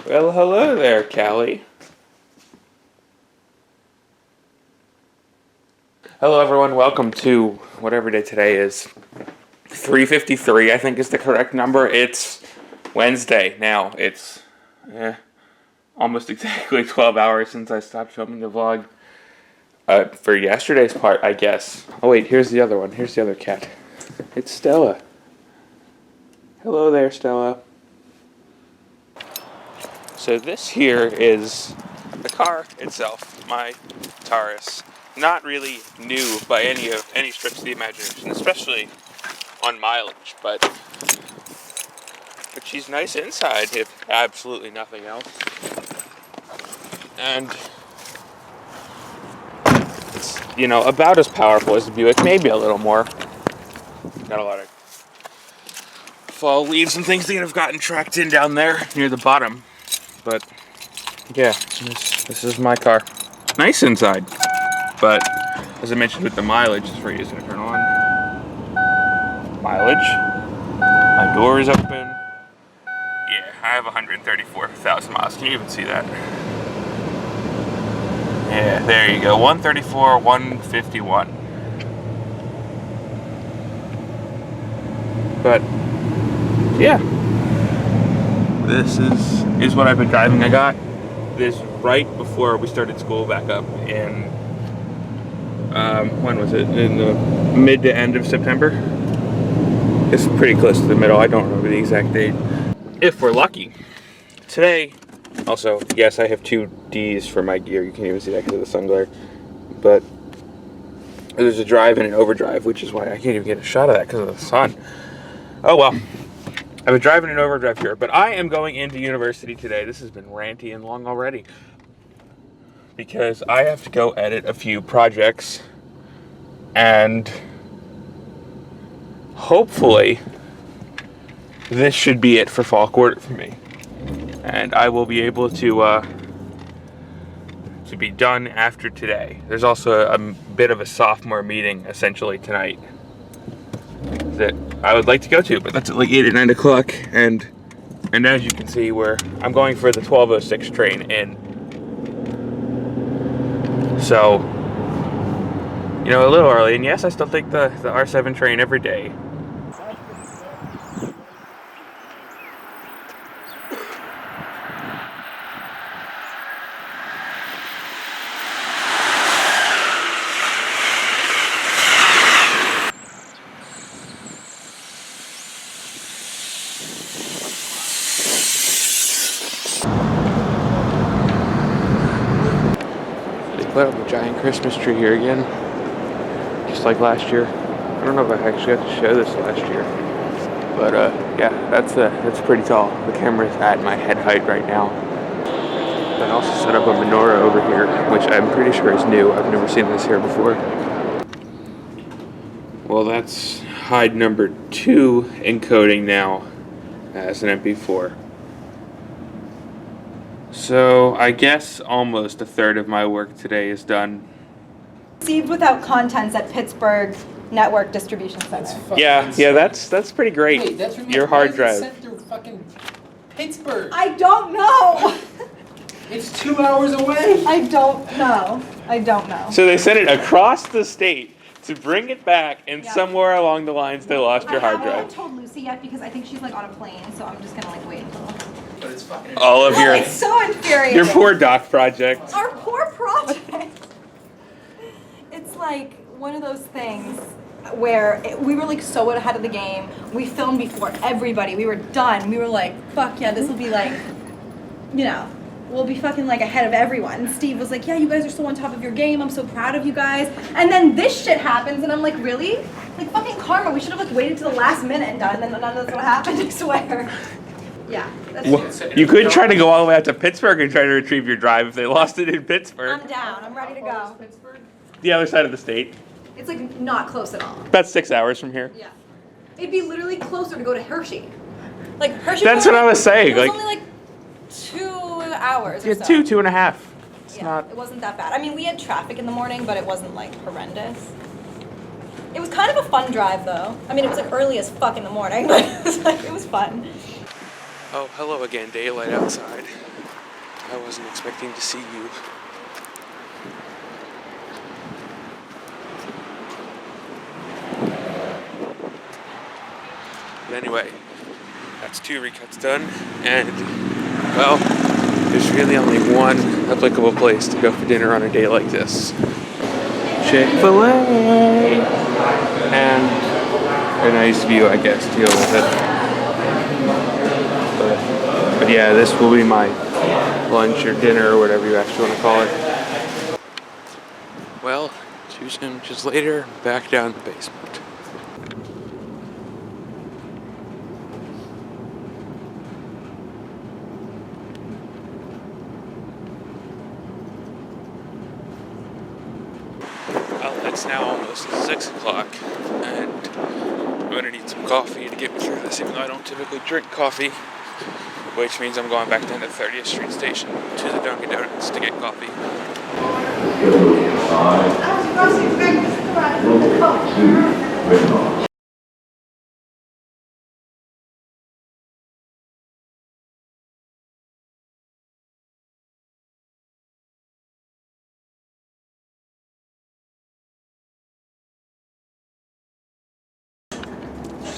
Well, hello there, Callie. Hello, everyone. Welcome to whatever day today is. 3:53, I think, is the correct number. It's Wednesday now. It's almost exactly 12 hours since I stopped filming the vlog. For yesterday's part, I guess. Oh, wait, here's the other one. Here's the other cat. It's Stella. Hello there, Stella. So this here is the car itself, my Taurus. Not really new by any stretch of the imagination, especially on mileage, but she's nice inside, if absolutely nothing else. And it's, about as powerful as the Buick, maybe a little more. Got a lot of fall leaves and things that have gotten tracked in down there near the bottom. But yeah, this is my car. Nice inside, but as I mentioned with the mileage, this is where it's going to turn on. Mileage. My door is open. Yeah, I have 134,000 miles. Can you even see that? Yeah, there you go. 134, 151. But yeah, this is what I've been driving. I got this right before we started school back up in, when was it? In the mid to end of September? It's pretty close to the middle. I don't remember the exact date. If we're lucky. Today, also, yes, I have 2 Ds for my gear. You can't even see that because of the sun glare. But there's a drive and an overdrive, which is why I can't even get a shot of that because of the sun. Oh well. I've been driving an overdrive here, but I am going into university today. This has been ranty and long already because I have to go edit a few projects and hopefully this should be it for fall quarter for me. And I will be able to be done after today. There's also a bit of a sophomore meeting essentially tonight that I would like to go to, but that's at like 8 or 9 o'clock, and as you can see, I'm going for the 12:06 train in. So, a little early, and yes, I still take the R7 train every day. Put up a giant Christmas tree here again, just like last year. I don't know if I actually got to show this last year, but yeah, that's pretty tall. The camera's at my head height right now. I also set up a menorah over here, which I'm pretty sure is new. I've never seen this here before. Well, that's hide number 2 encoding now as an MP4. So I guess almost a third of my work today is done. Received without contents at Pittsburgh Network Distribution Center. Yeah, that's pretty great. Wait, that's from your hard drive. Sent through fucking Pittsburgh. I don't know. It's 2 hours away. I don't know. So they sent it across the state to bring it back, and somewhere along the lines they lost your hard I drive. haven't told Lucy yet because I think she's like on a plane, so I'm just gonna wait until. But it's fucking All of your It's so infuriating. your poor doc project. Our poor project. It's like one of those things where we were like so ahead of the game. We filmed before everybody. We were done. We were like, fuck yeah, this will be like, we'll be fucking like ahead of everyone. And Steve was like, yeah, you guys are so on top of your game. I'm so proud of you guys. And then this shit happens, and I'm like, really? Like fucking karma. We should have like waited to the last minute and done, and then none of that's what happened, I swear. Yeah. You could try to go all the way out to Pittsburgh and try to retrieve your drive if they lost it in Pittsburgh. I'm down. I'm ready to go. The other side of the state. It's like not close at all. About 6 hours from here. Yeah. It'd be literally closer to go to Hershey. Like Hershey. That's what I was saying. It was like only like 2 hours. Yeah, or so. 2.5. It's It wasn't that bad. I mean, we had traffic in the morning, but it wasn't like horrendous. It was kind of a fun drive, though. I mean, it was like early as fuck in the morning, but it was fun. Oh, hello again, daylight outside. I wasn't expecting to see you. But anyway, that's 2 recuts done, and, well, there's really only one applicable place to go for dinner on a day like this. Chick-fil-A! And a nice view, I guess, to go with it. But yeah, this will be my lunch or dinner or whatever you actually want to call it. Well, 2 sandwiches later, back down the basement. Well, it's now almost 6 o'clock, and I'm gonna need some coffee to get me through this, even though I don't typically drink coffee. Which means I'm going back down to the 30th Street station to the Dunkin' Donuts to get coffee.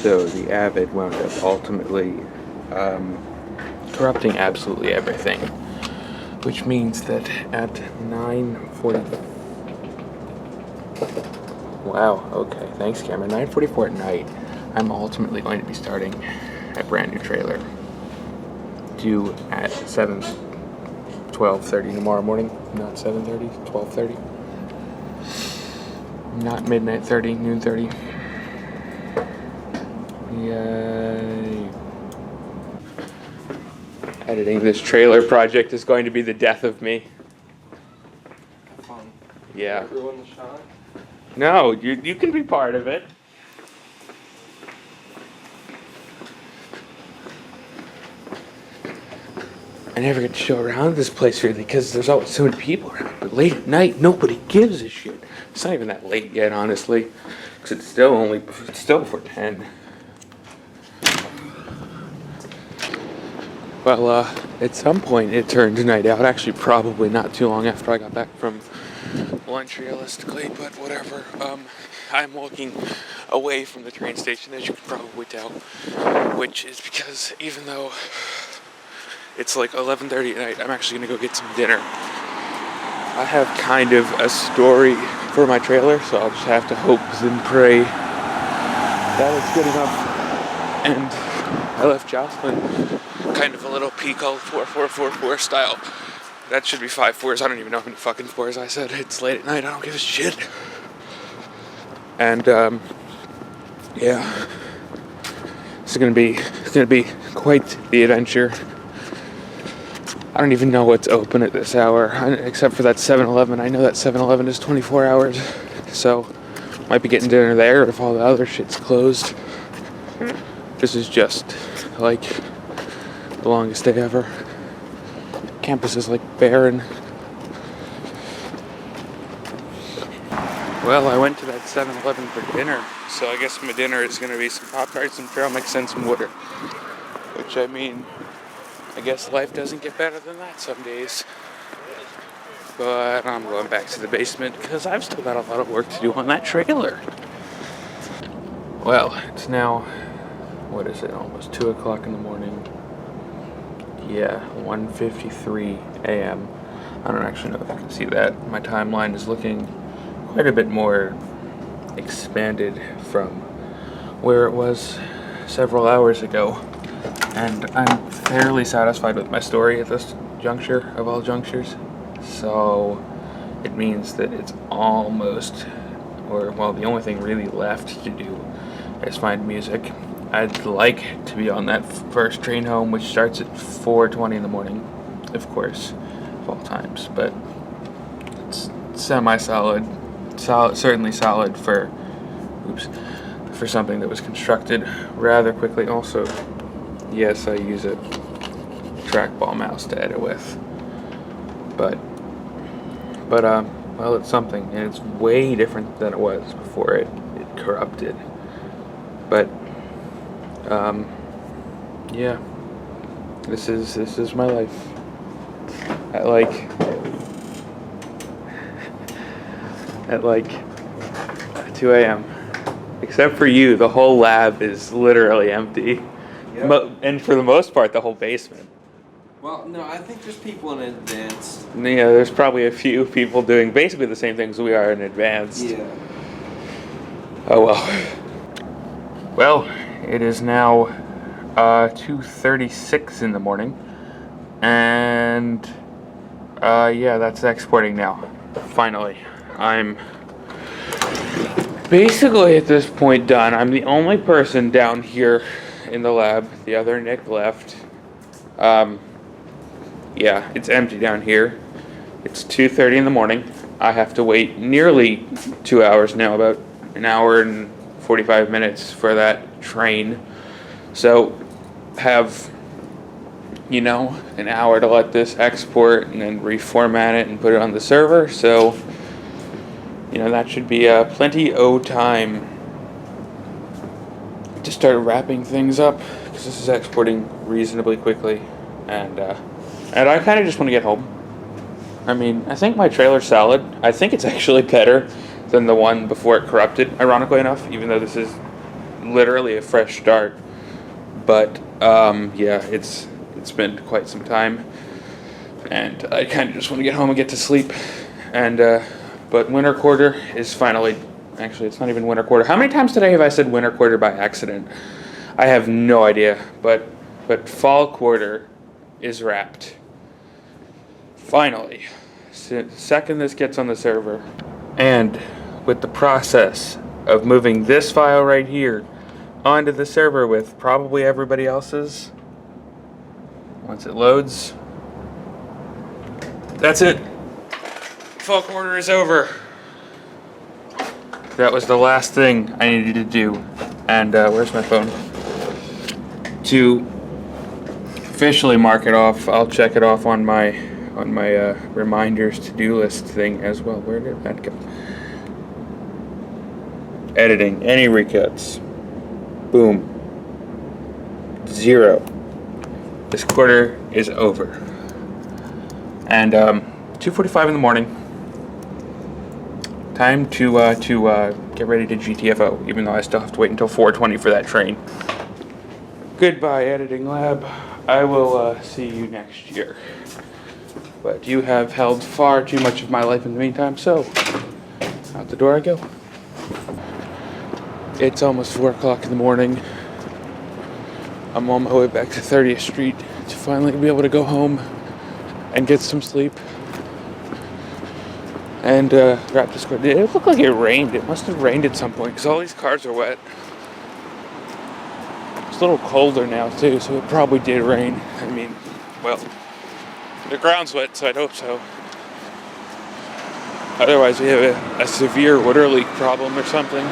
So the Avid wound up ultimately corrupting absolutely everything, which means that at 9:40. Wow. Okay. Thanks, Cameron. 9:44 at night. I'm ultimately going to be starting a brand new trailer due at 12:30 tomorrow morning. Not 7:30. 12:30. Not midnight 30. Noon 30. Yay. Editing this trailer project is going to be the death of me. Fun. Yeah. Everyone the shot. No, you can be part of it. I never get to show around this place really because there's always so many people around. But late at night, nobody gives a shit. It's not even that late yet, honestly, because it's still before 10. Well, at some point it turned night out. Actually, probably not too long after I got back from lunch, realistically, but whatever. I'm walking away from the train station, as you can probably tell, which is because even though it's like 11:30 at night, I'm actually gonna go get some dinner. I have kind of a story for my trailer, so I'll just have to hope and pray that it's good enough. And I left Jocelyn kind of a little Pico 4-4-4-4 style. That should be 5 fours. I don't even know how many fucking fours I said. It's late at night. I don't give a shit. And yeah, it's gonna be quite the adventure. I don't even know what's open at this hour, except for that 7-Eleven. I know that 7-Eleven is 24 hours, so might be getting dinner there if all the other shit's closed. This is just like the longest day ever. Campus is like barren. Well, I went to that 7-Eleven for dinner, so I guess my dinner is going to be some Pop-Tarts, some trail mix, and some water. Which, I mean, I guess life doesn't get better than that some days. But I'm going back to the basement because I've still got a lot of work to do on that trailer. Well, it's now, what is it, almost 2 o'clock in the morning. Yeah, 1:53 a.m. I don't actually know if you can see that. My timeline is looking quite a bit more expanded from where it was several hours ago. And I'm fairly satisfied with my story at this juncture of all junctures. So it means that it's almost, or well, the only thing really left to do is find music. I'd like to be on that first train home, which starts at 4:20 in the morning, of course, of all times, but it's semi-solid, certainly solid for something that was constructed rather quickly. Also, yes, I use a trackball mouse to edit with, but well, it's something, and it's way different than it was before it corrupted. But yeah, This is my life. At like 2 a.m. Except for you, the whole lab is literally empty. Yep. And for the most part, the whole basement. Well, no, I think there's people in advance. Yeah, there's probably a few people doing basically the same things we are in advanced. Yeah. Oh well. Well, it is now 2:36 in the morning, and yeah, that's exporting now. Finally, I'm basically at this point done. I'm the only person down here in the lab. The other Nick left. Yeah, it's empty down here. It's 2:30 in the morning. I have to wait nearly 2 hours now, about an hour and 45 minutes for that train. So have, you know, an hour to let this export and then reformat it and put it on the server. So, you know, that should be plenty of time to start wrapping things up, because this is exporting reasonably quickly. And I kind of just want to get home. I mean, I think my trailer's solid. I think it's actually better than the one before it corrupted, ironically enough, even though this is literally a fresh start. But yeah, it's been quite some time, and I kind of just want to get home and get to sleep. And but winter quarter is finally, actually it's not even winter quarter. How many times today have I said winter quarter by accident? I have no idea, but fall quarter is wrapped. Finally, second this gets on the server, and with the process of moving this file right here onto the server with probably everybody else's, once it loads, that's it. Fall quarter is over. That was the last thing I needed to do. And where's my phone? To officially mark it off, I'll check it off on my reminders to-do list thing as well. Where did that go? Editing any recuts. Boom. 0. This quarter is over. And 2:45 in the morning. Time to get ready to GTFO, even though I still have to wait until 4:20 for that train. Goodbye, editing lab. I will see you next year. But you have held far too much of my life in the meantime, so out the door I go. It's almost 4 o'clock in the morning. I'm on my way back to 30th Street to finally be able to go home and get some sleep. And wrap this car. It looked like it rained. It must have rained at some point because all these cars are wet. It's a little colder now too, so it probably did rain. I mean, well, the ground's wet, so I'd hope so. Otherwise, we have a severe water leak problem or something.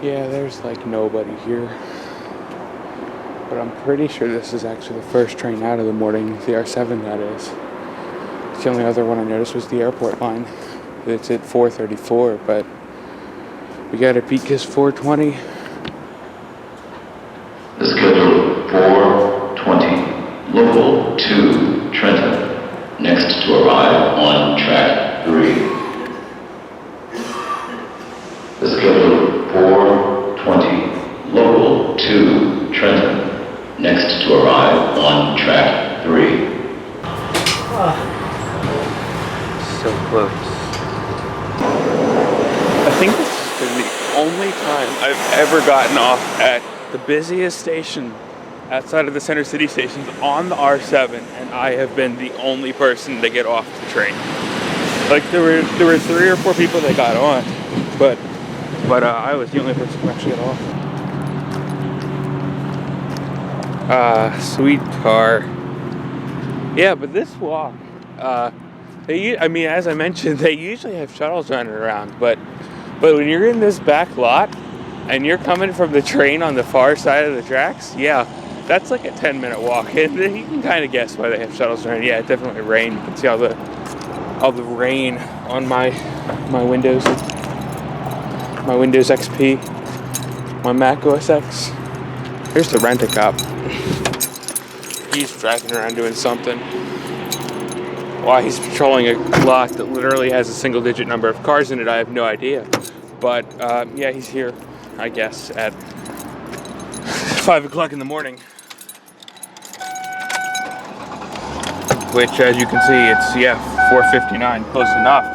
Yeah, there's like nobody here. But I'm pretty sure this is actually the first train out of the morning, the R7 that is. The only other one I noticed was the airport line. It's at 4:34, but we got a peak is 4:20. The schedule 4:20, local 2, Trenton, next to arrive on track 3. The schedule 4:20, local 2, Trenton, next to arrive on track 3. So close. I think this has been the only time I've ever gotten off at the busiest station outside of the Center City stations on the R7, and I have been the only person to get off the train. Like there were 3 or 4 people that got on, but I was the only person who actually got off. Sweet car. Yeah, but this walk, I mean, as I mentioned, they usually have shuttles running around, but when you're in this back lot and you're coming from the train on the far side of the tracks, yeah, that's like a 10-minute walk, and you can kind of guess why they have shuttles running. Yeah, it definitely rained. You can see all the rain on my Windows XP, my Mac OS X. Here's the rent-a-cop. He's driving around doing something. Why he's patrolling a lot that literally has a single-digit number of cars in it, I have no idea. But yeah, he's here, I guess, at 5 o'clock in the morning. Which, as you can see, it's, yeah, 4:59, close enough.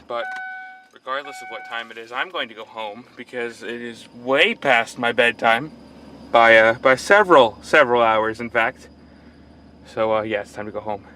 But regardless of what time it is, I'm going to go home because it is way past my bedtime by several hours, in fact. So, yeah, it's time to go home.